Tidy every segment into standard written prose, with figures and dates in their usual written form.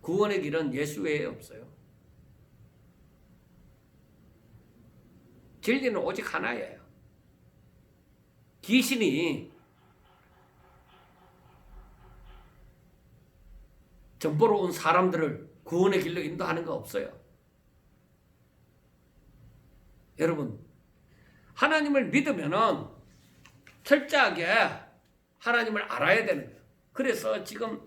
구원의 길은 예수 외에 없어요. 진리는 오직 하나예요. 귀신이 전보로 온 사람들을 구원의 길로 인도하는 거 없어요. 여러분, 하나님을 믿으면은 철저하게 하나님을 알아야 되는 거예요. 그래서 지금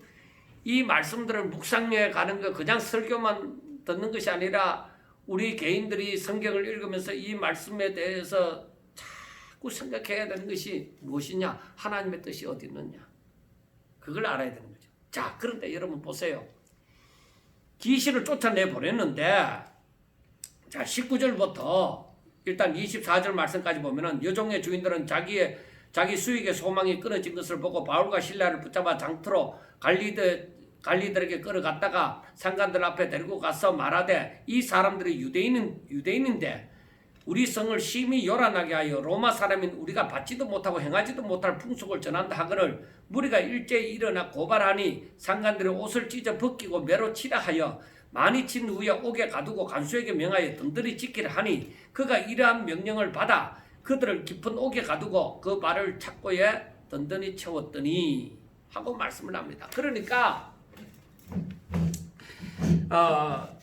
이 말씀들을 묵상해 가는 거 그냥 설교만 듣는 것이 아니라 우리 개인들이 성경을 읽으면서 이 말씀에 대해서 자꾸 생각해야 되는 것이 무엇이냐? 하나님의 뜻이 어디 있느냐? 그걸 알아야 되는 거죠. 자, 그런데 여러분 보세요. 귀신을 쫓아내 보냈는데, 자, 19절부터 일단 24절 말씀까지 보면은 여종의 주인들은 자기 수익의 소망이 끊어진 것을 보고 바울과 실라를 붙잡아 장터로 관리들에게 끌어갔다가 상관들 앞에 데리고 가서 말하되, 이 사람들이 유대인인데 우리 성을 심히 요란하게 하여 로마 사람인 우리가 받지도 못하고 행하지도 못할 풍속을 전한다 하거늘 무리가 일제히 일어나 고발하니 상관들이 옷을 찢어 벗기고 매로 치라 하여 많이 친 후에 옥에 가두고 간수에게 명하여 든든히 지키라 하니 그가 이러한 명령을 받아 그들을 깊은 옥에 가두고 그 발을 착고에 든든히 채웠더니 하고 말씀을 합니다. 그러니까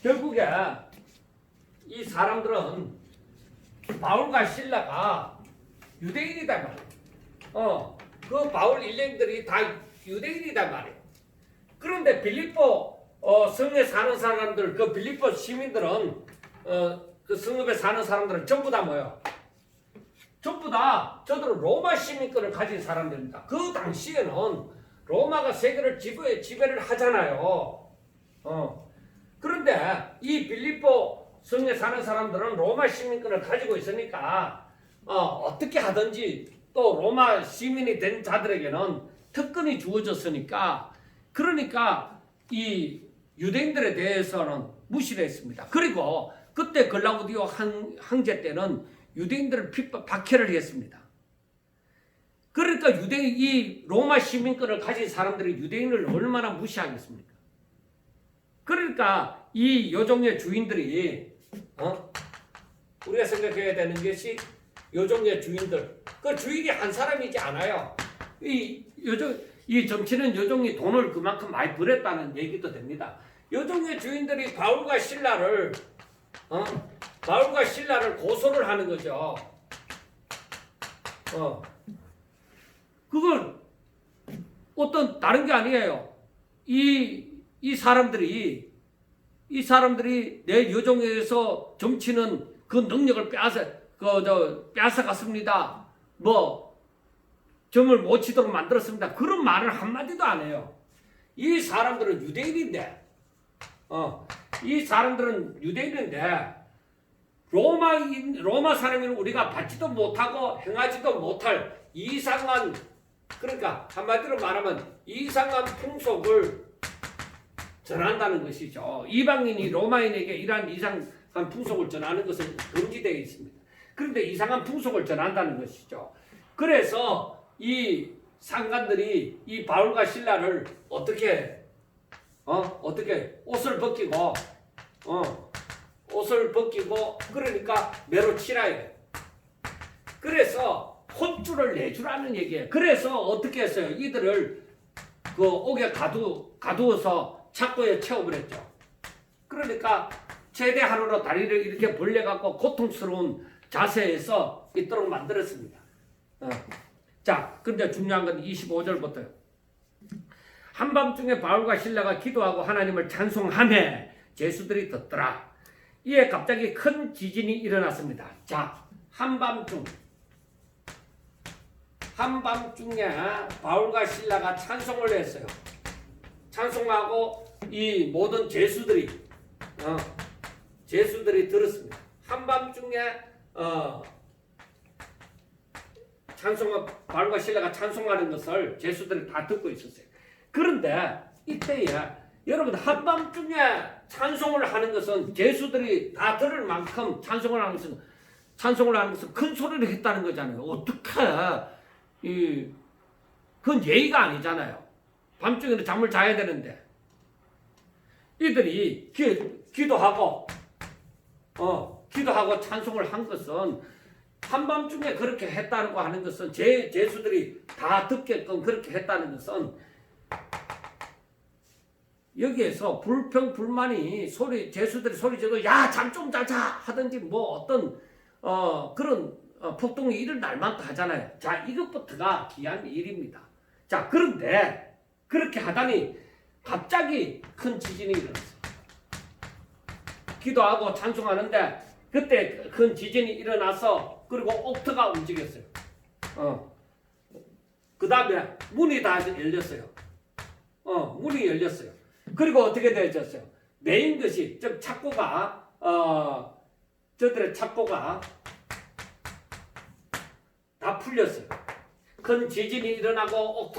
결국에 이 사람들은 바울과 실라가 유대인이다 말이에요. 그 바울 일행들이 다 유대인이다 말이에요. 그런데 빌립보 성에 사는 사람들, 그 빌립보 시민들은 그 성읍에 사는 사람들은 전부 다 뭐예요? 전부 다 저들은 로마 시민권을 가진 사람들입니다. 그 당시에는 로마가 세계를 지배를 하잖아요. 그런데 이 빌립보 성에 사는 사람들은 로마 시민권을 가지고 있으니까 어떻게 하든지 또 로마 시민이 된 자들에게는 특권이 주어졌으니까 그러니까 이 유대인들에 대해서는 무시를 했습니다. 그리고 그때 글라우디오 황제 때는 유대인들을 박해를 했습니다. 그러니까 이 로마 시민권을 가진 사람들이 유대인을 얼마나 무시하겠습니까? 그러니까 이 요종의 주인들이 우리가 생각해야 되는 것이 요종의 주인들, 그 주인이 한 사람이지 않아요. 이 정치는 요종이 돈을 그만큼 많이 벌였다는 얘기도 됩니다. 요종의 주인들이 바울과 신라를 고소를 하는 거죠. 그건 어떤 다른 게 아니에요. 이 사람들이 내 여종에서 정치는 그 능력을 빼앗아갔습니다. 점을 못 치도록 만들었습니다. 그런 말을 한마디도 안 해요. 이 사람들은 유대인인데, 로마 사람인 우리가 받지도 못하고 행하지도 못할 이상한, 그러니까 한마디로 말하면 이상한 풍속을 전한다는 것이죠. 이방인이 로마인에게 이러한 이상한 풍속을 전하는 것은 금지되어 있습니다. 그런데 이상한 풍속을 전한다는 것이죠. 그래서 이 상관들이 이 바울과 실라를 어떻게 옷을 벗기고 그러니까 매로 치라요. 그래서 혼쭐을 내주라는 얘기예요. 그래서 어떻게 했어요? 이들을 그 옥에 가두어서 착고에 채워버렸죠. 그러니까 최대한으로 다리를 이렇게 벌려갖고 고통스러운 자세에서 있도록 만들었습니다. 자, 근데 중요한 건 25절부터요. 한밤중에 바울과 실라가 기도하고 하나님을 찬송하며 제수들이 듣더라. 이에 갑자기 큰 지진이 일어났습니다. 자, 한밤중에 바울과 실라가 찬송을 했어요. 찬송하고 이 모든 제수들이 들었습니다. 한밤중에 바울과 실라가 찬송하는 것을 제수들이 다 듣고 있었어요. 그런데 이때에 여러분 한밤중에 찬송을 하는 것은 제수들이 다 들을 만큼 찬송을 하는 것은 큰 소리를 했다는 거잖아요. 어떻게 그건 예의가 아니잖아요. 밤중에는 잠을 자야 되는데 이 이들이 기도하고 찬송을 한 것은 한밤중에 그렇게 했다고 하는 것은 제수들이 다 듣게끔 그렇게 했다는 것은 여기에서 불평불만이 제수들이 소리 지르고 야 잠 좀 자자 하든지 뭐 어떤 그런 폭동이 일어날 만도 하잖아요. 자, 이것부터가 귀한 일입니다. 자, 그런데 그렇게 하다니 갑자기 큰 지진이 일어났어요. 기도하고 찬송하는데 그때 큰 지진이 일어나서 그리고 옥터가 움직였어요. 그 다음에 문이 다 열렸어요. 문이 열렸어요. 그리고 어떻게 되어졌어요? 메인 것이 즉 착고가 저들의 착고가 다 풀렸어요. 큰 지진이 일어나고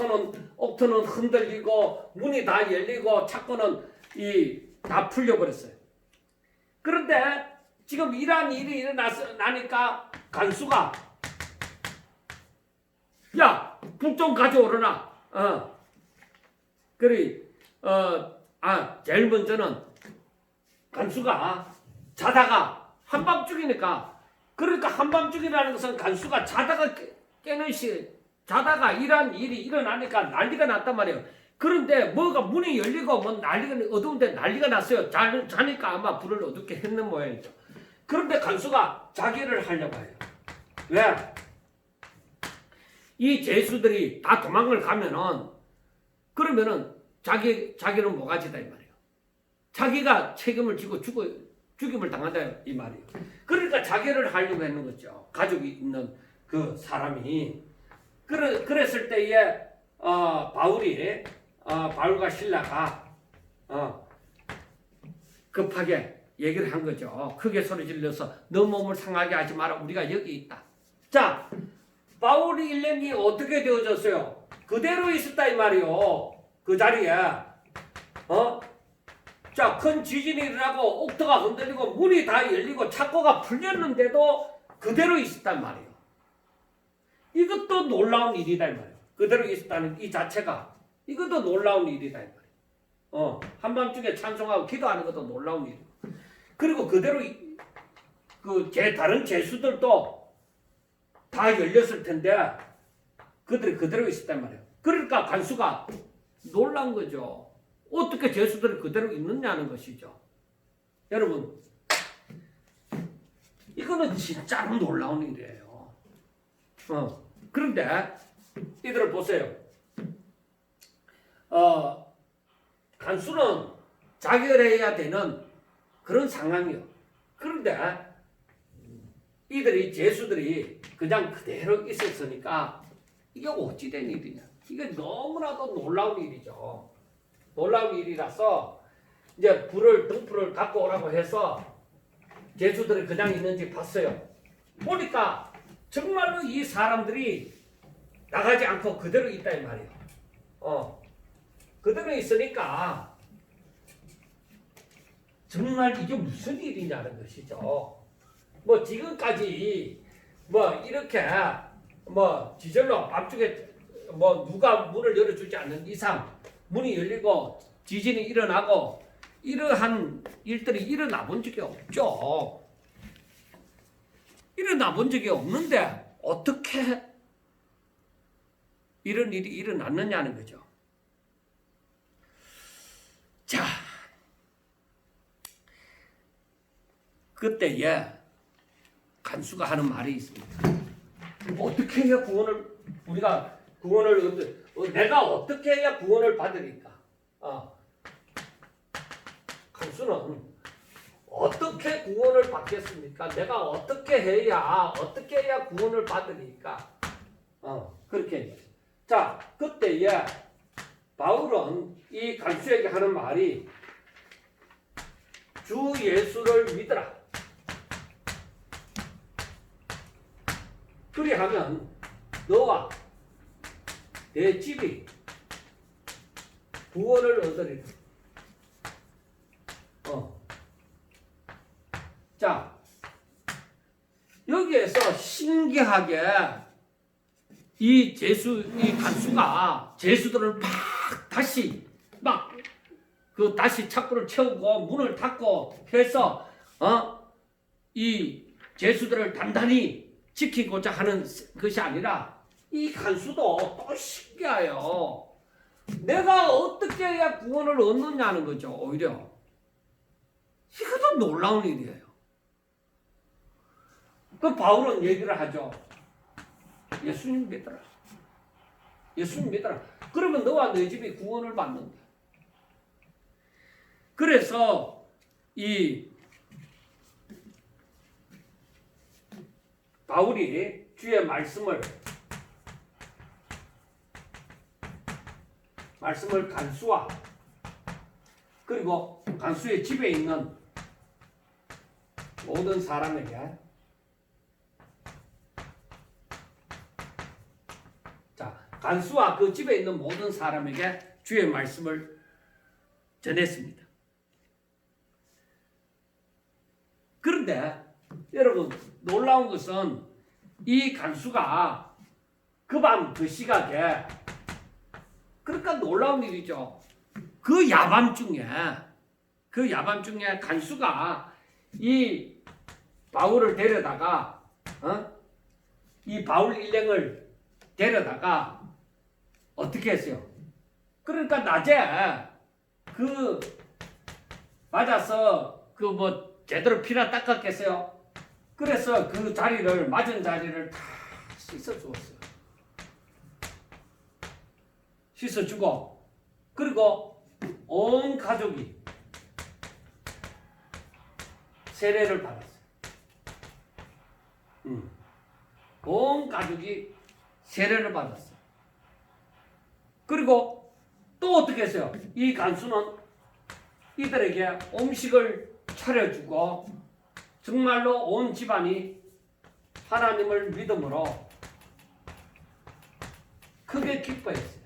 옥터는 흔들리고 문이 다 열리고 착고는 다 풀려버렸어요. 그런데 지금 이러한 일이 일어나니까 간수가 야, 북 좀 가져오려나? 제일 먼저는 간수가 자다가 한밤중이니까 그러니까 한밤중이라는 것은 간수가 자다가 깨는 자다가 이러한 일이 일어나니까 난리가 났단 말이에요. 그런데 뭐가 문이 열리고 뭐 난리가 어두운데 난리가 났어요. 자니까 아마 불을 어둡게 했는 모양이죠. 그런데 간수가 자기를 하려고 해요. 왜? 이 제수들이 다 도망을 가면은 그러면은 자기는 모가지다 이 말이에요. 자기가 책임을 지고 죽임을 당한다 이 말이에요. 그러니까 자기를 하려고 하는 거죠. 가족이 있는 그 사람이. 그랬을 때에 바울과 실라가 급하게 얘기를 한 거죠. 크게 소리 질러서 너 몸을 상하게 하지 마라. 우리가 여기 있다. 자, 바울이 일행이 어떻게 되어졌어요? 그대로 있었다 이 말이요. 그 자리에 자, 큰 지진이 일어나고 옥터가 흔들리고 문이 다 열리고 착고가 풀렸는데도 그대로 있었단 말이에요. 이것도 놀라운 일이다 이 말이에요. 그대로 있었다는 이 자체가 이것도 놀라운 일이다 이 말이에요. 한밤중에 찬송하고 기도하는 것도 놀라운 일이에요. 그리고 그대로 다른 제수들도 다 열렸을 텐데 그들이 그대로 있었단 말이에요. 그러니까 간수가 놀란 거죠. 어떻게 제수들이 그대로 있느냐는 것이죠. 여러분, 이거는 진짜로 놀라운 일이에요. 그런데 이들을 보세요. 간수는 자결해야 되는 그런 상황이요. 그런데 이들이 제수들이 그냥 그대로 있었으니까 이게 어찌된 일이냐. 이게 너무나도 놀라운 일이죠. 놀라운 일이라서 이제 등불을 갖고 오라고 해서 제수들이 그냥 있는지 봤어요. 보니까 정말로 이 사람들이 나가지 않고 그대로 있다 이 말이에요. 그대로 있으니까 정말 이게 무슨 일이냐는 것이죠. 뭐 지금까지 뭐 이렇게 뭐 지절로 밤중에 뭐 누가 문을 열어주지 않는 이상 문이 열리고 지진이 일어나고 이러한 일들이 일어나 본 적이 없죠. 일어나 본 적이 없는데 어떻게 이런 일이 일어났느냐는 거죠. 자, 그때에 간수가 하는 말이 있습니다. 어떻게 해야 내가 어떻게 해야 구원을 받으리까? 간수는 어떻게 구원을 받겠습니까? 내가 어떻게 해야 구원을 받으리까? 그렇게 얘기해요. 자, 그때에 바울은 이 간수에게 하는 말이 주 예수를 믿으라. 그리하면 너와 내 집이 구원을 얻으리라. 자, 여기에서 신기하게 이 간수가 제수들을 다시 그 다시 착고를 채우고 문을 닫고 해서 이 죄수들을 단단히 지키고자 하는 것이 아니라 이 간수도 또 신기해요. 내가 어떻게 해야 구원을 얻느냐는 거죠. 오히려 이것도 놀라운 일이에요. 그 바울은 얘기를 하죠. 예수님 믿어라. 예수님 믿어라. 그러면 너와 너희 집이 구원을 받는다. 그래서 이 바울이 주의 말씀을 간수와 그리고 간수의 집에 있는 모든 사람에게 간수와 그 집에 있는 모든 사람에게 주의 말씀을 전했습니다. 그런데 여러분 놀라운 것은 이 간수가 그 밤 그 시각에 그러니까 놀라운 일이죠. 그 야밤중에 간수가 이 바울을 데려다가 이 바울 일행을 데려다가 어떻게 했어요? 그러니까 낮에 맞아서 제대로 피나 닦았겠어요? 그래서 그 자리를 맞은 자리를 다 씻어주었어요. 씻어주고 그리고 온 가족이 세례를 받았어요. 온 가족이 세례를 받았어요. 그리고 또 어떻게 했어요? 이 간수는 이들에게 음식을 차려주고 정말로 온 집안이 하나님을 믿음으로 크게 기뻐했어요.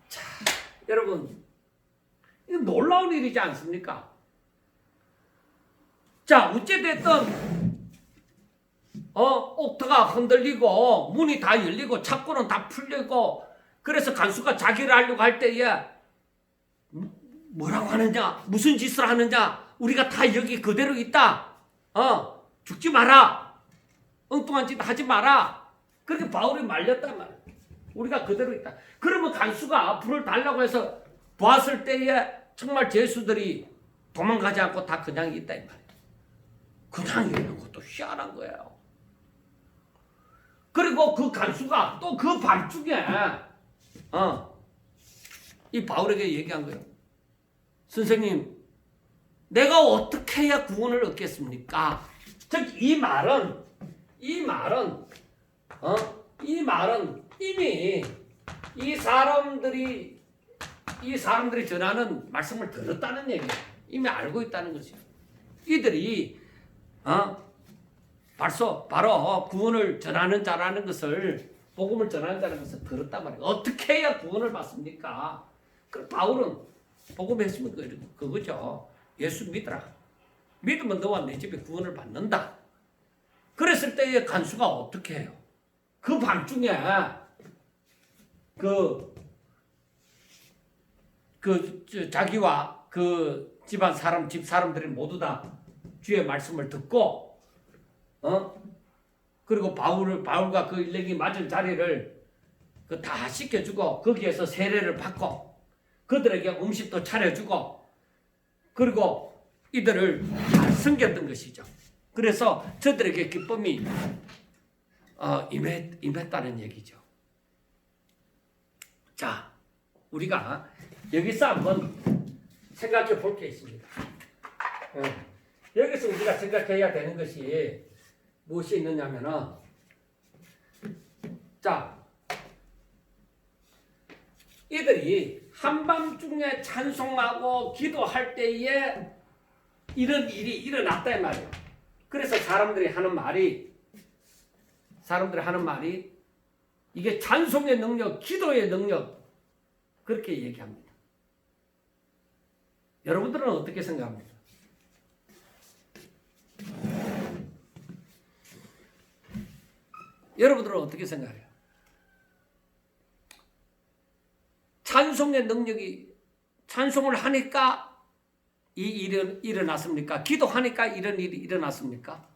자, 여러분, 이거 놀라운 일이지 않습니까? 자, 어찌됐든 옥토가 흔들리고 문이 다 열리고 창고는 다 풀리고 그래서 간수가 자기를 하려고 할 때에 뭐라고 하느냐, 무슨 짓을 하느냐, 우리가 다 여기 그대로 있다. 죽지 마라. 엉뚱한 짓 하지 마라. 그렇게 바울이 말렸단 말이야. 우리가 그대로 있다. 그러면 간수가 불을 달라고 해서 보았을 때에 정말 죄수들이 도망가지 않고 다 그냥 있다 이 말이야. 그냥 있는 것도 희한한 거예요. 그리고 그 간수가 또 그 밤중에 이 바울에게 얘기한 거예요. 선생님, 내가 어떻게 해야 구원을 얻겠습니까? 즉 이 말은 이미 이 사람들이 전하는 말씀을 들었다는 얘기예요. 이미 알고 있다는 것이에요. 이들이 바로 구원을 전하는 자라는 것을, 복음을 전하는 자라는 것을 들었단 말이에요. 어떻게 해야 구원을 받습니까? 그 바울은 복음했으면 그거죠. 예수 믿어라. 믿으면 너와 내 집에 구원을 받는다. 그랬을 때의 간수가 어떻게 해요? 그 밤중에 자기와 그 집 사람들이 모두 다 주의 말씀을 듣고 그리고 바울과 그 일행이 맞은 자리를 다 씻겨주고 거기에서 세례를 받고 그들에게 음식도 차려주고 그리고 이들을 잘 섬겼던 것이죠. 그래서 저들에게 기쁨이 임했다는 얘기죠. 자, 우리가 여기서 한번 생각해 볼 게 있습니다. 여기서 우리가 생각해야 되는 것이 무엇이 있느냐면은, 자, 이들이 한밤중에 찬송하고 기도할 때에 이런 일이 일어났다 이 말이에요. 그래서 사람들이 하는 말이 이게 찬송의 능력, 기도의 능력 그렇게 얘기합니다. 여러분들은 어떻게 생각합니까? 여러분들은 어떻게 생각해요? 찬송의 능력이 찬송을 하니까 이 일이 일어났습니까? 기도하니까 이런 일이 일어났습니까?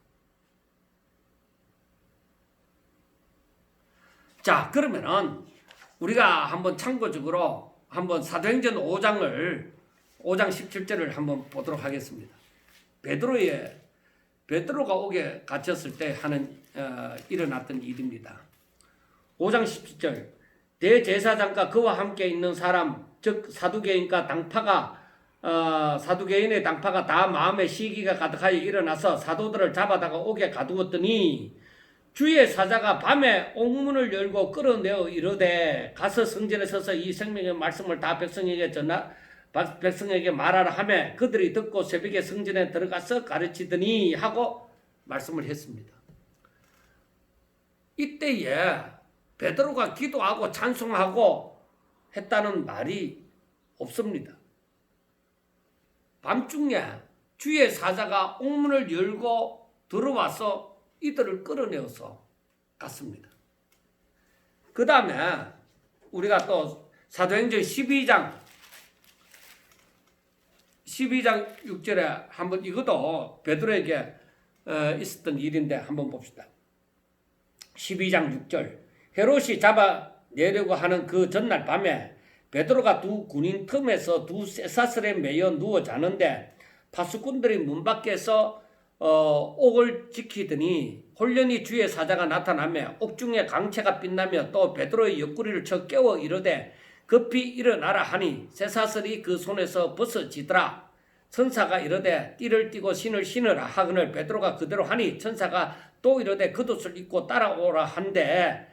자, 그러면은 우리가 한번 참고적으로 한번 사도행전 5장 17절을 한번 보도록 하겠습니다. 베드로가 옥에 갇혔을 때 일어났던 일입니다. 5장 17절 대제사장과 그와 함께 있는 사람 즉 사두개인의 당파가 다 마음에 시기가 가득하여 일어나서 사도들을 잡아다가 옥에 가두었더니 주의 사자가 밤에 옥문을 열고 끌어내어 이르되 가서 성전에 서서 이 생명의 말씀을 다 백성에게 말하라 하며 그들이 듣고 새벽에 성전에 들어가서 가르치더니 하고 말씀을 했습니다. 이때에 베드로가 기도하고 찬송하고 했다는 말이 없습니다. 밤중에 주의 사자가 옥문을 열고 들어와서 이들을 끌어내어서 갔습니다. 그 다음에 우리가 또 사도행전 12장 6절에 한번 이것도 베드로에게 있었던 일인데 한번 봅시다. 12장 6절 헤롯이 잡아내려고 하는 그 전날 밤에 베드로가 두 군인 틈에서 두 쇠사슬에 매여 누워 자는데 파수꾼들이 문 밖에서 옥을 지키더니 홀련히 주의 사자가 나타나며 옥중에 강채가 빛나며 또 베드로의 옆구리를 쳐 깨워 이르되 급히 일어나라 하니 쇠사슬이 그 손에서 벗어지더라. 천사가 이르되 띠를 띠고 신을 신으라 하거늘 베드로가 그대로 하니 천사가 또 이르되 겉옷을 입고 따라오라 한데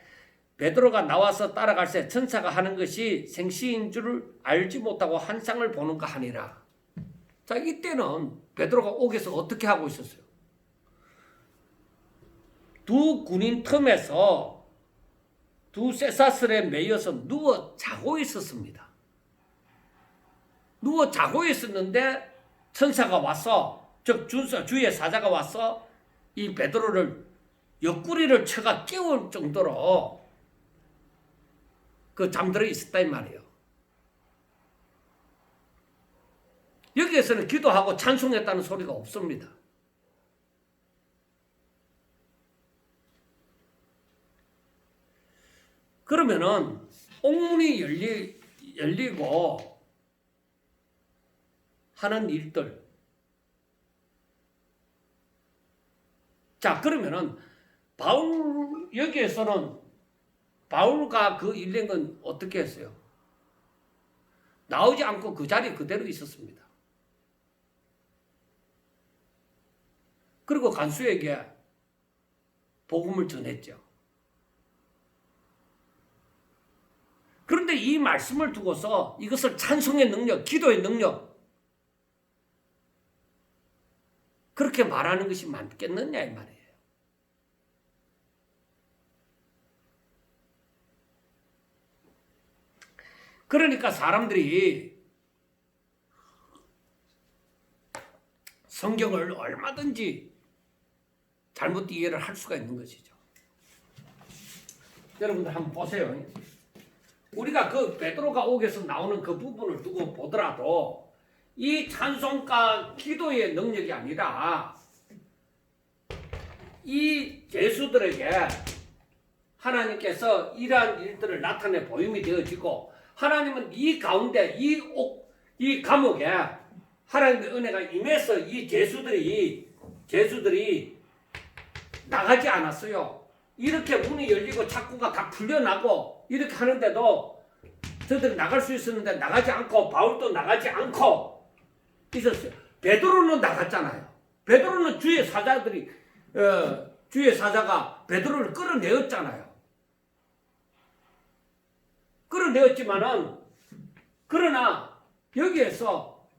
베드로가 나와서 따라갈새 천사가 하는 것이 생시인 줄을 알지 못하고 환상을 보는가 하니라. 자, 이때는 베드로가 옥에서 어떻게 하고 있었어요? 두 군인 틈에서 두 쇠사슬에 매여서 누워 자고 있었습니다. 누워 자고 있었는데 천사가 와서 즉 주의 사자가 와서 이 베드로를 옆구리를 쳐가 깨울 정도로 그 잠들어 있었다 이 말이에요. 여기에서는 기도하고 찬송했다는 소리가 없습니다. 그러면은 옥문이 열리고 하는 일들. 자, 그러면은 여기에서는 바울과 그 일행은 어떻게 했어요? 나오지 않고 그 자리에 그대로 있었습니다. 그리고 간수에게 복음을 전했죠. 그런데 이 말씀을 두고서 이것을 찬송의 능력, 기도의 능력 그렇게 말하는 것이 맞겠느냐 이 말이에요. 그러니까 사람들이 성경을 얼마든지 잘못 이해를 할 수가 있는 것이죠. 여러분들 한번 보세요. 우리가 그 베드로가 옥에서 나오는 그 부분을 두고 보더라도 이 찬송과 기도의 능력이 아니라 이 죄수들에게 하나님께서 이러한 일들을 나타내 보임이 되어지고 하나님은 이 가운데 이 감옥에 하나님의 은혜가 임해서 이 죄수들이 나가지 않았어요. 이렇게 문이 열리고 창구가 다 풀려나고 이렇게 하는데도 저들이 나갈 수 있었는데 나가지 않고 바울도 나가지 않고 있었어요. 베드로는 나갔잖아요. 베드로는 주의 사자가 베드로를 끌어내었잖아요. 끌어내었지만은 그러나 여기에서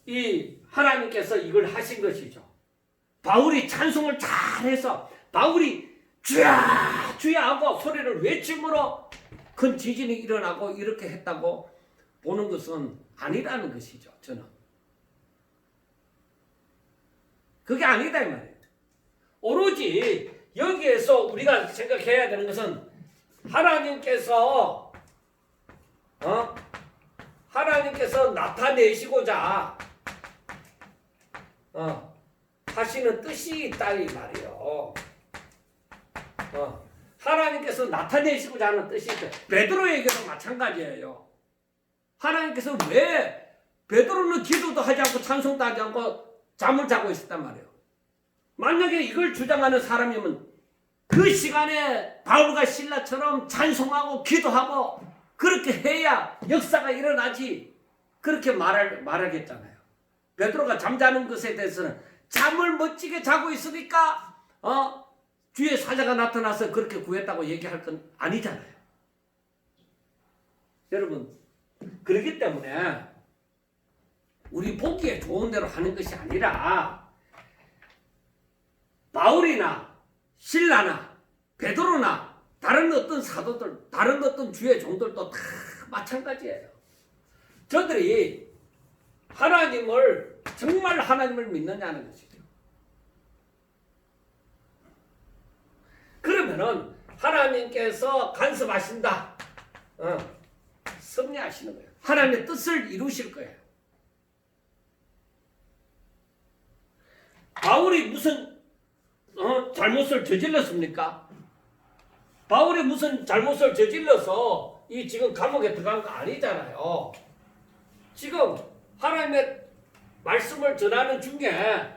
이 하나님께서 이걸 하신 것이죠. 바울이 찬송을 잘해서 바울이 주야 주야 하고 소리를 외침으로 큰 지진이 일어나고 이렇게 했다고 보는 것은 아니라는 것이죠. 저는 그게 아니다 이 말이에요. 오로지 여기에서 우리가 생각해야 되는 것은 하나님께서 하나님께서 나타내시고자 하시는 뜻이 있다 이 말이에요. 하나님께서 나타내시고자 하는 뜻이 있다. 베드로에게도 마찬가지예요. 하나님께서 왜 베드로는 기도도 하지 않고 찬송도 하지 않고 잠을 자고 있었단 말이에요. 만약에 이걸 주장하는 사람이면 그 시간에 바울과 실라처럼 찬송하고 기도하고 그렇게 해야 역사가 일어나지, 그렇게 말하겠잖아요. 베드로가 잠자는 것에 대해서는 잠을 멋지게 자고 있으니까 주의 사자가 나타나서 그렇게 구했다고 얘기할 건 아니잖아요. 여러분, 그렇기 때문에 우리 보기에 좋은 대로 하는 것이 아니라 바울이나 신라나 베드로나 다른 어떤 사도들, 다른 어떤 주의 종들도 다 마찬가지예요. 저들이 정말 하나님을 믿느냐는 것이죠. 그러면은 하나님께서 간섭하신다, 섭리하시는 거예요. 하나님의 뜻을 이루실 거예요. 바울이 무슨 잘못을 저질렀습니까? 바울이 무슨 잘못을 저질러서 이 지금 감옥에 들어간 거 아니잖아요. 지금 하나님의 말씀을 전하는 중에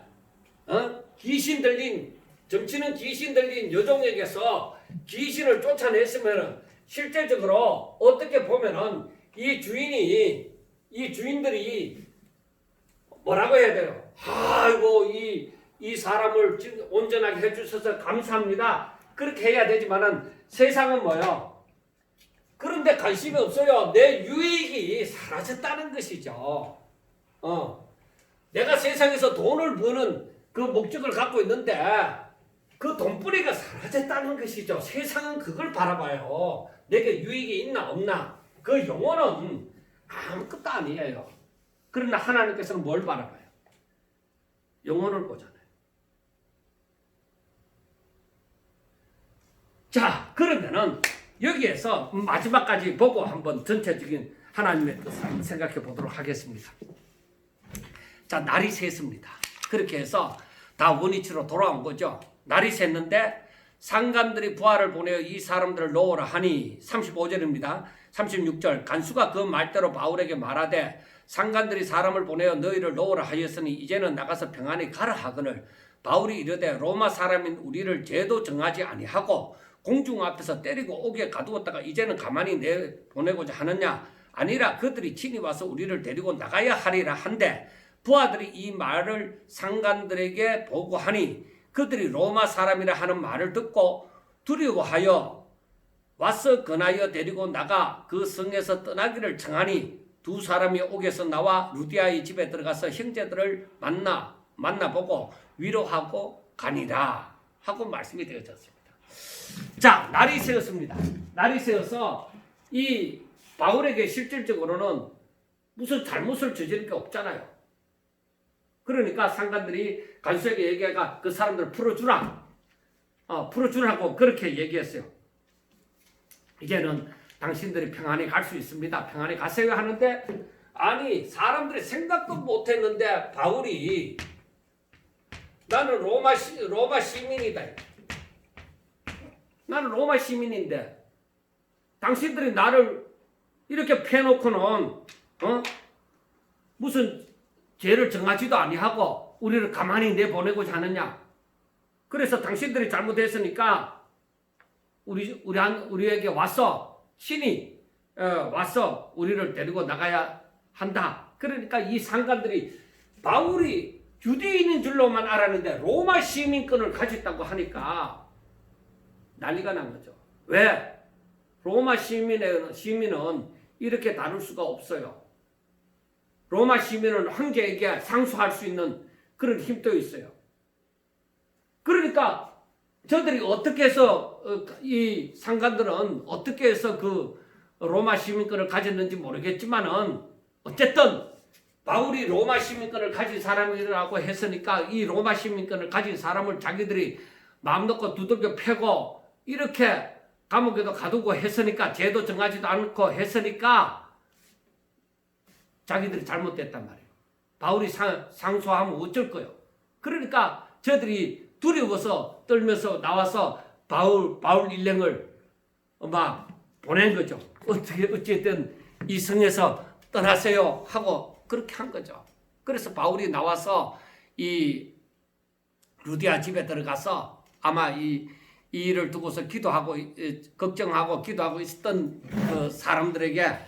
귀신 들린, 점치는 귀신 들린 여종에게서 귀신을 쫓아냈으면 실제적으로 어떻게 보면은 이 주인들이 뭐라고 해야 돼요? 아이고 이 사람을 온전하게 해주셔서 감사합니다. 그렇게 해야 되지만은 세상은 뭐요? 그런데 관심이 없어요. 내 유익이 사라졌다는 것이죠. 내가 세상에서 돈을 버는 그 목적을 갖고 있는데 그 돈벌이가 사라졌다는 것이죠. 세상은 그걸 바라봐요. 내게 유익이 있나 없나. 그 영혼은 아무것도 아니에요. 그러나 하나님께서는 뭘 바라봐요? 영혼을 보잖아요. 자, 그러면은 여기에서 마지막까지 보고 한번 전체적인 하나님의 뜻을 한번 생각해 보도록 하겠습니다. 자, 날이 샜습니다. 그렇게 해서 다 원위치로 돌아온 거죠. 날이 샜는데 상관들이 부하를 보내어 이 사람들을 놓으라 하니 35절입니다. 36절 간수가 그 말대로 바울에게 말하되 상관들이 사람을 보내어 너희를 놓으라 하였으니 이제는 나가서 평안히 가라 하거늘 바울이 이르되 로마 사람인 우리를 죄도 정하지 아니하고 공중 앞에서 때리고 옥에 가두었다가 이제는 가만히 내보내고자 하느냐? 아니라 그들이 친히 와서 우리를 데리고 나가야 하리라 한데 부하들이 이 말을 상관들에게 보고하니 그들이 로마 사람이라 하는 말을 듣고 두려워하여 와서 권하여 데리고 나가 그 성에서 떠나기를 청하니 두 사람이 옥에서 나와 루디아의 집에 들어가서 형제들을 만나보고 위로하고 가니라 하고 말씀이 되어졌습니다. 자, 날이 새었습니다. 날이 새어서 이 바울에게 실질적으로는 무슨 잘못을 저지른 게 없잖아요. 그러니까 상관들이 간수에게 얘기하가 그 사람들을 풀어주라고 그렇게 얘기했어요. 이제는 당신들이 평안히 갈 수 있습니다. 평안히 가세요 하는데 아니 사람들이 생각도 못했는데 바울이 나는 로마 시민이다. 나는 로마 시민인데 당신들이 나를 이렇게 패놓고는 무슨 죄를 정하지도 아니하고 우리를 가만히 내보내고자 하느냐. 그래서 당신들이 잘못했으니까 우리에게 와서 신이 와서 우리를 데리고 나가야 한다. 그러니까 이 상관들이 바울이 유대인인 줄로만 알았는데 로마 시민권을 가졌다고 하니까 난리가 난 거죠. 왜? 로마 시민은 이렇게 다룰 수가 없어요. 로마 시민은 황제에게 상소할 수 있는 그런 힘도 있어요. 그러니까 저들이 어떻게 해서 이 상관들은 어떻게 해서 그 로마 시민권을 가졌는지 모르겠지만은 어쨌든 바울이 로마 시민권을 가진 사람이라고 했으니까 이 로마 시민권을 가진 사람을 자기들이 마음 놓고 두들겨 패고 이렇게 감옥에도 가두고 했으니까 죄도 정하지도 않고 했으니까 자기들이 잘못됐단 말이에요. 바울이 상소하면 어쩔 거요. 그러니까 저들이 두려워서 떨면서 나와서 바울 일행을 막 보낸 거죠. 어쨌든 이 성에서 떠나세요 하고 그렇게 한 거죠. 그래서 바울이 나와서 이 루디아 집에 들어가서 아마 이 일을 두고서 기도하고 걱정하고 기도하고 있었던 그 사람들에게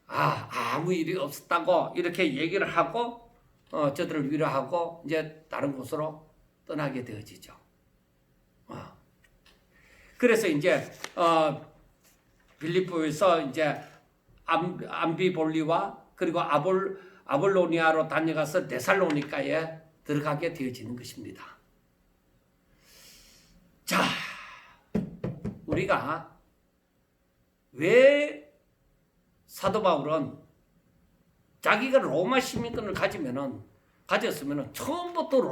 아무 일이 없었다고 이렇게 얘기를 하고 저들을 위로하고 이제 다른 곳으로 떠나게 되어지죠. 그래서 이제 빌립보에서 이제 암비볼리와 그리고 아볼로니아로 다녀가서 데살로니가에 들어가게 되어지는 것입니다. 자, 우리가 왜 사도 바울은 자기가 로마 시민권을 가졌으면 처음부터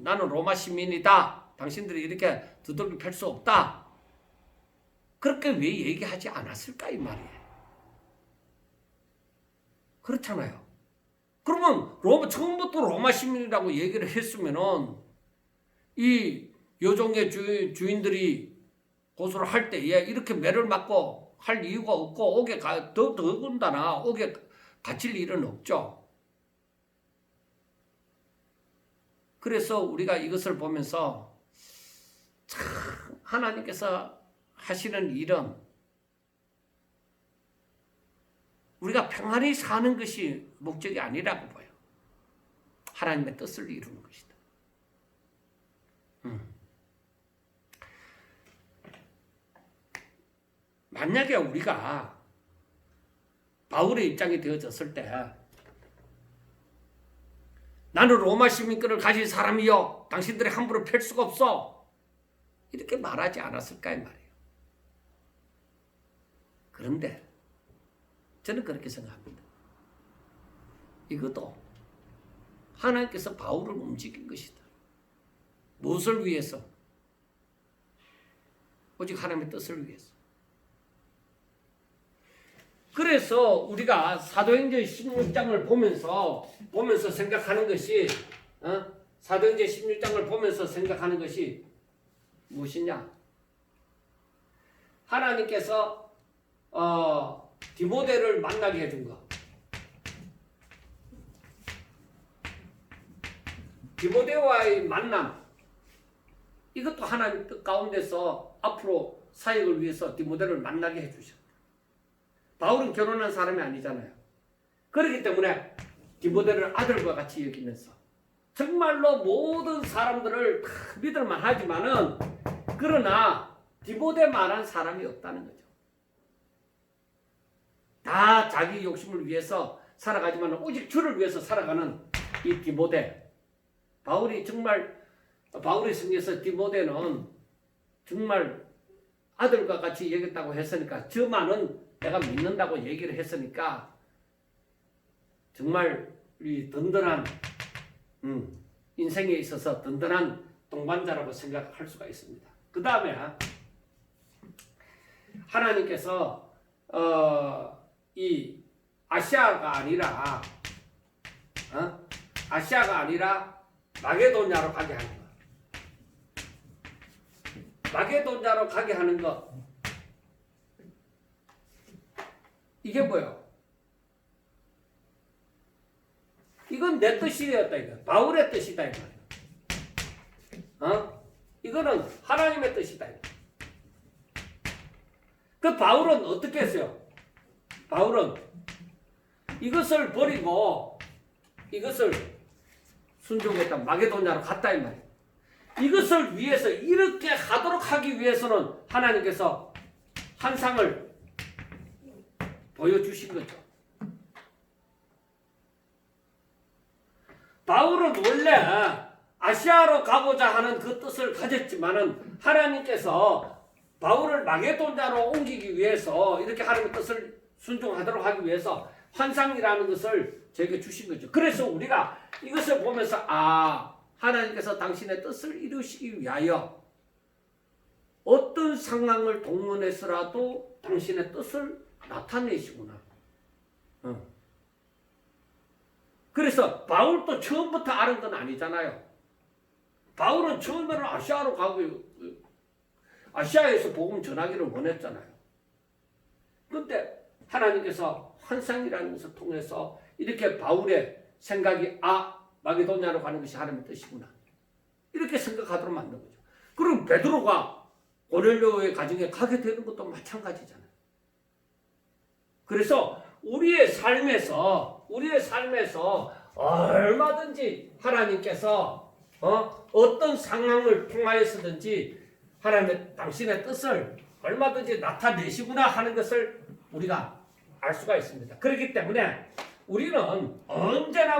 나는 로마 시민이다. 당신들이 이렇게 두들겨 팰 수 없다. 그렇게 왜 얘기하지 않았을까 이 말이에요. 그렇잖아요. 그러면 처음부터 로마 시민이라고 얘기를 했으면은 이 요종의 주인들이 고소를 할 때에 이렇게 매를 맞고 할 이유가 없고 더군다나 옥에 갇힐 일은 없죠. 그래서 우리가 이것을 보면서 참 하나님께서 하시는 일은 우리가 평안히 사는 것이 목적이 아니라고 봐요. 하나님의 뜻을 이루는 것이다. 만약에 우리가 바울의 입장이 되어졌을 때 나는 로마 시민권을 가진 사람이요 당신들이 함부로 펼 수가 없어 이렇게 말하지 않았을까 이 말이에요. 그런데 저는 그렇게 생각합니다. 이것도 하나님께서 바울을 움직인 것이다. 무엇을 위해서? 오직 하나님의 뜻을 위해서. 그래서 우리가 사도행전 16장을 보면서 생각하는 것이 사도행전 16장을 보면서 생각하는 것이 무엇이냐? 하나님께서 디모데를 만나게 해준 것. 디모데와의 만남. 이것도 하나님 뜻 가운데서 앞으로 사역을 위해서 디모데를 만나게 해주셨다. 바울은 결혼한 사람이 아니잖아요. 그렇기 때문에 디모데를 아들과 같이 여기면서 정말로 모든 사람들을 다 믿을만 하지만은 그러나 디모데만한 사람이 없다는 거죠. 다 자기 욕심을 위해서 살아가지만 오직 주를 위해서 살아가는 이 디모데. 바울의 성경에서 디모데는 정말 아들과 같이 여겼다고 했으니까 저만은 내가 믿는다고 얘기를 했으니까 정말 이 든든한 인생에 있어서 든든한 동반자라고 생각할 수가 있습니다. 그 다음에 하나님께서 이 아시아가 아니라 마게도냐로 가게 하는 것. 마게도냐로 가게 하는 것. 이게 뭐예요? 이건 내 뜻이었다 이거. 바울의 뜻이다 이거. 이거는 하나님의 뜻이다 이거. 그 바울은 어떻게 했어요? 바울은 이것을 버리고 이것을 순종했다. 마게도냐로 갔다 이 말이에요. 이것을 위해서 이렇게 하도록 하기 위해서는 하나님께서 환상을 보여주신 거죠. 바울은 원래 아시아로 가고자 하는 그 뜻을 가졌지만은 하나님께서 바울을 마게도냐로 옮기기 위해서 이렇게 하나님의 뜻을 순종하도록 하기 위해서 환상이라는 것을 저에게 주신 거죠. 그래서 우리가 이것을 보면서 하나님께서 당신의 뜻을 이루시기 위하여 어떤 상황을 동원해서라도 당신의 뜻을 나타내시구나. 그래서 바울도 처음부터 아는 건 아니잖아요. 바울은 처음에는 아시아로 가고 아시아에서 복음 전하기를 원했잖아요. 그런데 하나님께서 환상이라는 것을 통해서 이렇게 바울의 생각이 마게도냐로 가는 것이 하나님의 뜻이구나. 이렇게 생각하도록 만든 거죠. 그럼 베드로가 고넬료의 가정에 가게 되는 것도 마찬가지잖아요. 그래서 우리의 삶에서 얼마든지 하나님께서 어떤 상황을 통하여서든지 하나님의 당신의 뜻을 얼마든지 나타내시구나 하는 것을 우리가 알 수가 있습니다. 그렇기 때문에 우리는 언제나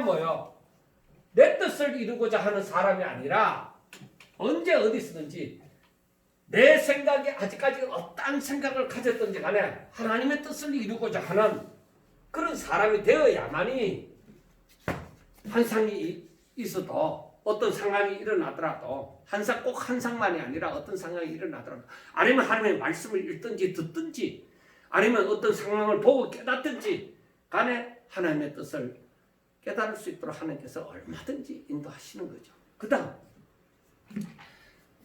내 뜻을 이루고자 하는 사람이 아니라 언제 어디서든지 내 생각이 아직까지 어떠한 생각을 가졌든지 간에 하나님의 뜻을 이루고자 하는 그런 사람이 되어야만이 환상이 있어도 어떤 상황이 일어나더라도 꼭 환상만이 아니라 어떤 상황이 일어나더라도 아니면 하나님의 말씀을 읽든지 듣든지 아니면 어떤 상황을 보고 깨닫든지 간에 하나님의 뜻을 깨달을 수 있도록 하나님께서 얼마든지 인도하시는 거죠. 그 다음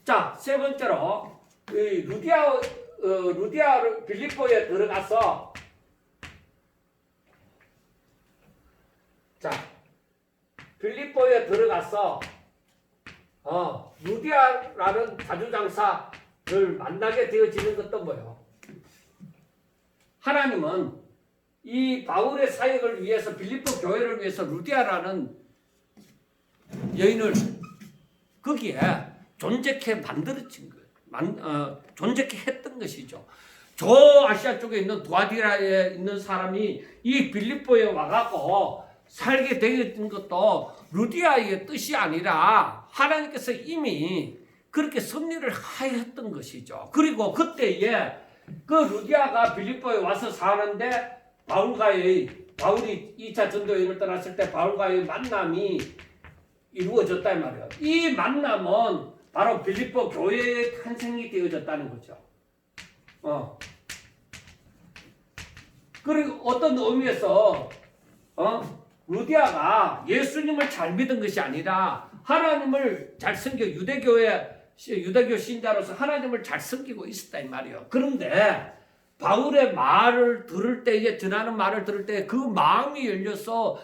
자, 세 번째로 루디아 빌립보에 들어가서 빌립보에 들어가서 루디아라는 자주장사를 만나게 되어지는 것도 뭐예요? 하나님은 이 바울의 사역을 위해서 빌립보 교회를 위해서 루디아라는 여인을 거기에 존재케 만들어진 거예요. 존재케 했던 것이죠. 저 아시아 쪽에 있는 두아디라에 있는 사람이 이 빌립보에 와갖고 살게 되었던 것도 루디아의 뜻이 아니라 하나님께서 이미 그렇게 섭리를 하였던 것이죠. 그리고 그때에 그 루디아가 빌립보에 와서 사는데 바울이 2차 전도 여행을 떠났을 때 바울과의 만남이 이루어졌단 말이에요. 이 만남은 바로 빌립보 교회의 탄생이 되어졌다는 거죠. 그리고 어떤 의미에서 루디아가 예수님을 잘 믿은 것이 아니라 하나님을 잘 섬겨 유대교 신자로서 하나님을 잘 섬기고 있었다 이 말이에요. 그런데 바울의 말을 들을 때에 전하는 말을 들을 때 그 마음이 열려서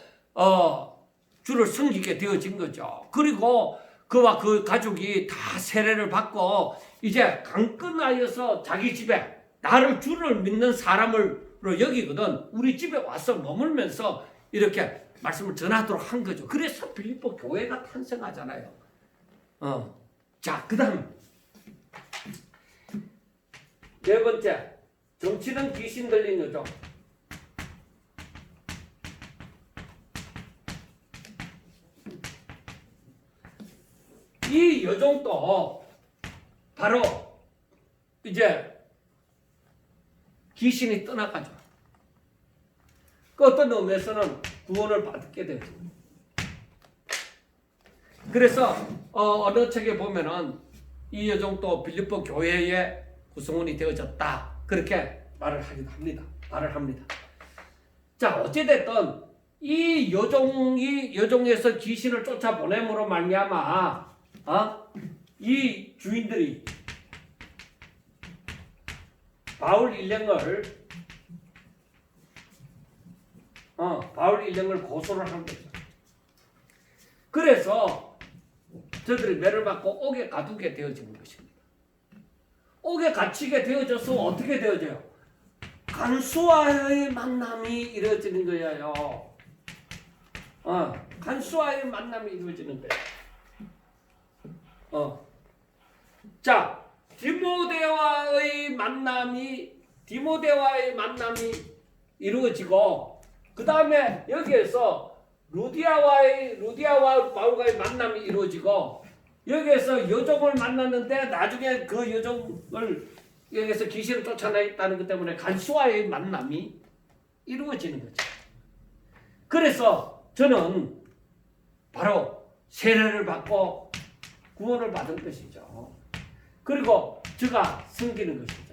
주를 섬기게 되어진 거죠. 그리고 그와 그 가족이 다 세례를 받고 이제 강건하여서 자기 집에 나를 주를 믿는 사람으로 여기거든 우리 집에 와서 머물면서 이렇게 말씀을 전하도록 한 거죠. 그래서 빌립보 교회가 탄생하잖아요. 자, 그 다음 네 번째, 정치는 귀신 들린 여종. 이 여종도 바로 이제 귀신이 떠나가죠. 그 어떤 의미에서는 구원을 받게 되죠. 그래서 어느 책에 보면은 이 여종도 빌립보 교회의 구성원이 되어졌다. 그렇게 말을 합니다. 자, 어찌됐든 이 여종에서 귀신을 쫓아보냄으로 말미암아 이 주인들이 바울 일행을 고소를 한 거죠. 그래서 저들이 매를 맞고 옥에 가두게 되어지는 것입니다. 옥에 갇히게 되어져서 어떻게 되어져요? 간수와의 만남이 이루어지는 거예요. 간수와의 만남이 이루어지는 거예요. 자, 디모데와의 만남이 이루어지고 그 다음에 여기에서 루디아와 바울과의 만남이 이루어지고 여기에서 여종을 만났는데 나중에 그 여종을 여기에서 귀신을 쫓아냈다는 것 때문에 간수와의 만남이 이루어지는 거죠. 그래서 저는 바로 세례를 받고 구원을 받은 것이죠. 그리고 저가 섬기는 것이죠.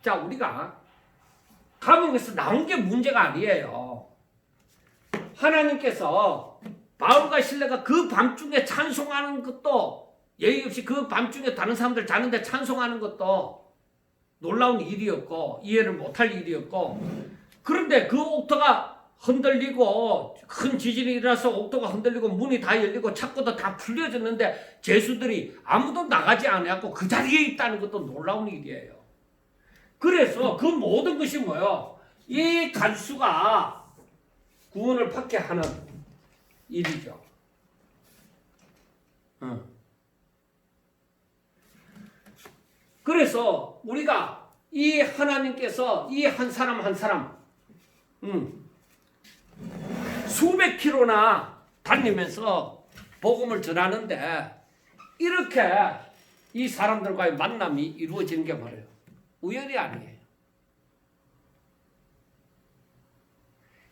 자, 우리가 감옥에서 나온 게 문제가 아니에요. 하나님께서 바울과 실레가 그 밤중에 찬송하는 것도 예의 없이 그 밤중에 다른 사람들 자는데 찬송하는 것도 놀라운 일이었고 이해를 못할 일이었고, 그런데 그 옥토가 흔들리고 큰 지진이 일어나서 옥토가 흔들리고 문이 다 열리고 창고도 다 풀려졌는데 죄수들이 아무도 나가지 않았고 그 자리에 있다는 것도 놀라운 일이에요. 그래서 그 모든 것이 뭐예요? 이 간수가 구원을 받게 하는 일이죠. 그래서 우리가 이 하나님께서 이 한 사람 한 사람 수백 킬로나 다니면서 복음을 전하는데 이렇게 이 사람들과의 만남이 이루어지는 게 뭐예요? 우연이 아니에요.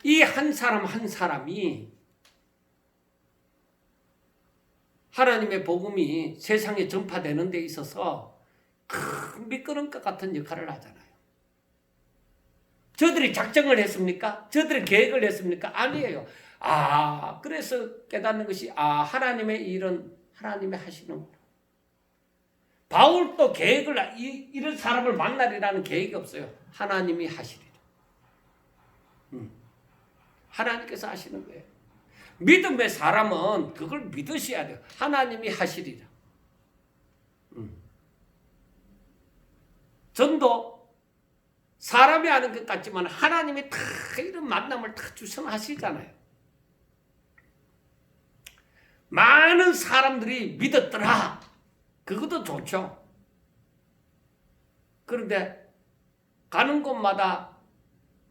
이 한 사람 한 사람이 하나님의 복음이 세상에 전파되는 데 있어서 큰 미끄럼과 같은 역할을 하잖아요. 저들이 작정을 했습니까? 저들이 계획을 했습니까? 아니에요. 그래서 깨닫는 것이 하나님의 일은 하나님이 하시는구나. 바울도 계획을 이런 사람을 만나리라는 계획이 없어요. 하나님이 하시리라. 하나님께서 하시는 거예요. 믿음의 사람은 그걸 믿으셔야 돼요. 하나님이 하시리라. 전도 사람이 하는 것 같지만 하나님이 다 이런 만남을 다 주선하시잖아요. 많은 사람들이 믿었더라. 그것도 좋죠. 그런데 가는 곳마다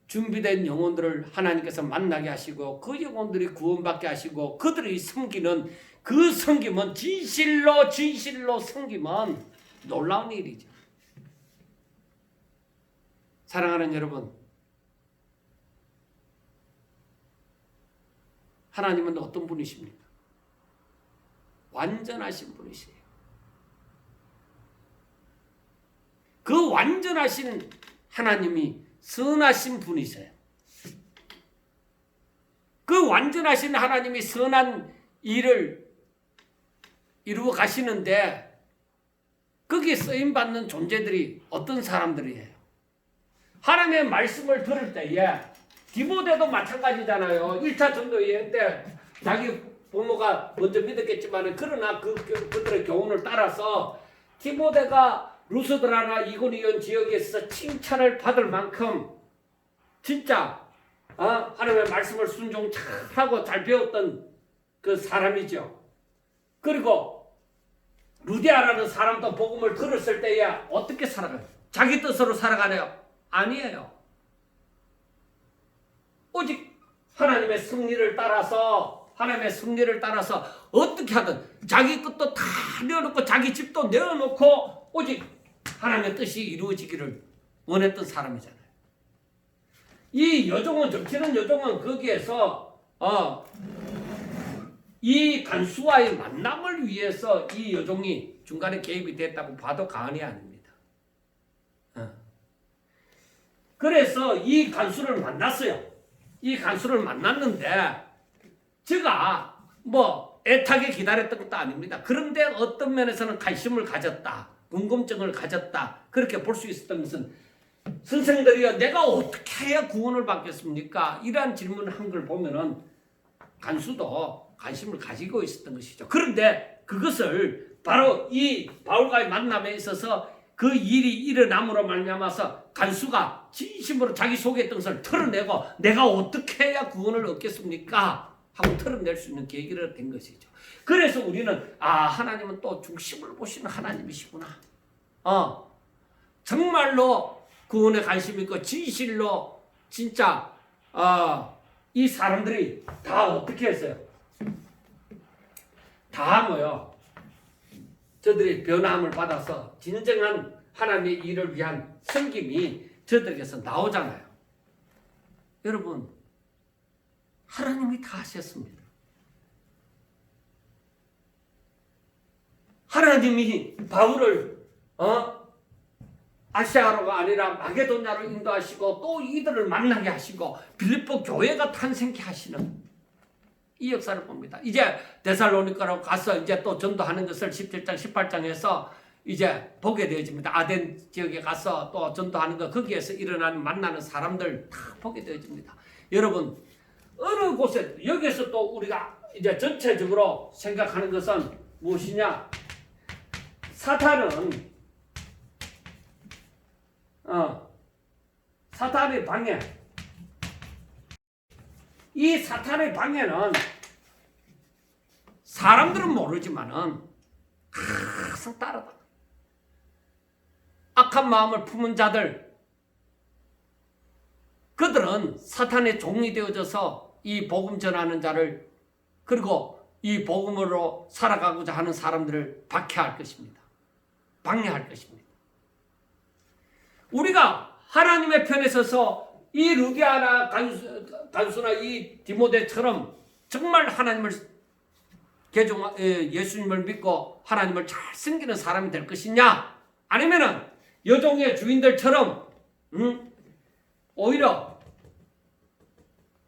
준비된 영혼들을 하나님께서 만나게 하시고 그 영혼들이 구원받게 하시고 그들이 섬기는 그 섬김은 진실로 섬김은 놀라운 일이죠. 사랑하는 여러분, 하나님은 어떤 분이십니까? 완전하신 분이세요. 그 완전하신 하나님이 선하신 분이세요. 그 완전하신 하나님이 선한 일을 이루어 가시는데 거기에 쓰임받는 존재들이 어떤 사람들이에요? 하나님의 말씀을 들을 때에 디모데도 마찬가지잖아요. 1차 전도여행 때 자기 부모가 먼저 믿었겠지만 그러나 그들의 교훈을 따라서 디모데가 루스드라나 이고니온 지역에서 칭찬을 받을 만큼 진짜 하나님의 말씀을 순종 잘하고 잘 배웠던 그 사람이죠. 그리고 루디아라는 사람도 복음을 들었을 때에 어떻게 살아가요? 자기 뜻으로 살아가네요? 아니에요. 오직 하나님의 섭리를 따라서 어떻게 하든 자기 것도 다 내어놓고 자기 집도 내어놓고 오직 하나님의 뜻이 이루어지기를 원했던 사람이잖아요. 이 여종은, 정치는 여종은 거기에서 이 간수와의 만남을 위해서 이 여종이 중간에 개입이 됐다고 봐도 과언이 아닙니다. 그래서 이 간수를 만났어요. 이 간수를 만났는데 제가 애타게 기다렸던 것도 아닙니다. 그런데 어떤 면에서는 관심을 가졌다. 궁금증을 가졌다. 그렇게 볼 수 있었던 것은 선생들이요, 내가 어떻게 해야 구원을 받겠습니까? 이러한 질문을 한 걸 보면은 간수도 관심을 가지고 있었던 것이죠. 그런데 그것을 바로 이 바울과의 만남에 있어서 그 일이 일어남으로 말미암아서 간수가 진심으로 자기 속에 있던 것을 털어내고 내가 어떻게 해야 구원을 얻겠습니까? 하고 털어낼 수 있는 계기가 된 것이죠. 그래서 우리는 하나님은 또 중심을 보시는 하나님이시구나. 정말로 구원에 관심 있고 진실로 진짜 이 사람들이 다 어떻게 했어요? 다 뭐요? 저들이 변화함을 받아서 진정한 하나님의 일을 위한 섬김이 저들에게서 나오잖아요. 여러분, 하나님이 다 하셨습니다. 하나님이 바울을 아시아로가 아니라 마게도냐로 인도하시고 또 이들을 만나게 하시고 빌립보 교회가 탄생케 하시는 이 역사를 봅니다. 이제 데살로니가로 가서 이제 또 전도하는 것을 17장 18장에서 이제 보게 되어집니다. 아덴 지역에 가서 또 전도하는 거, 거기에서 일어나는 만나는 사람들 다 보게 되어집니다. 여러분, 어느 곳에 여기에서 또 우리가 이제 전체적으로 생각하는 것은 무엇이냐? 사탄은 사탄의 방해. 이 사탄의 방해는 사람들은 모르지만은 항상 따라다. 악한 마음을 품은 자들, 그들은 사탄의 종이 되어져서 이 복음 전하는 자를, 그리고 이 복음으로 살아가고자 하는 사람들을 박해할 것입니다. 방해할 것입니다. 우리가 하나님의 편에 서서 이 루디아나 간수나 이 디모데처럼 정말 하나님을 예수님을 믿고 하나님을 잘 섬기는 사람이 될 것이냐, 아니면은 여종의 주인들처럼 오히려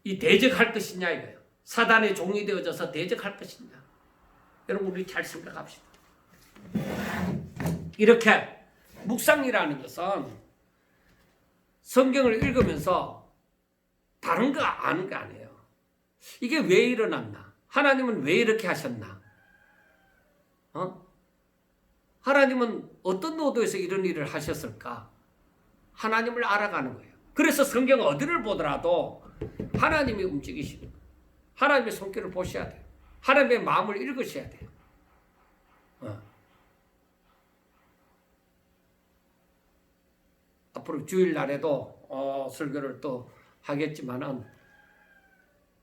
이 대적할 것이냐 이거예요. 사단의 종이 되어져서 대적할 것이냐. 여러분, 우리 잘 생각합시다. 이렇게 묵상이라는 것은 성경을 읽으면서 다른 거 아는 게 아니에요. 이게 왜 일어났나? 하나님은 왜 이렇게 하셨나? 하나님은 어떤 노도에서 이런 일을 하셨을까? 하나님을 알아가는 거예요. 그래서 성경 어디를 보더라도 하나님이 움직이시는 거예요. 하나님의 손길을 보셔야 돼요. 하나님의 마음을 읽으셔야 돼요. 앞으로 주일날에도 설교를 또 하겠지만은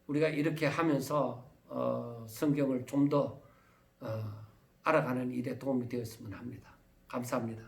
우리가 이렇게 하면서 성경을 좀 더 알아가는 일에 도움이 되었으면 합니다. 감사합니다.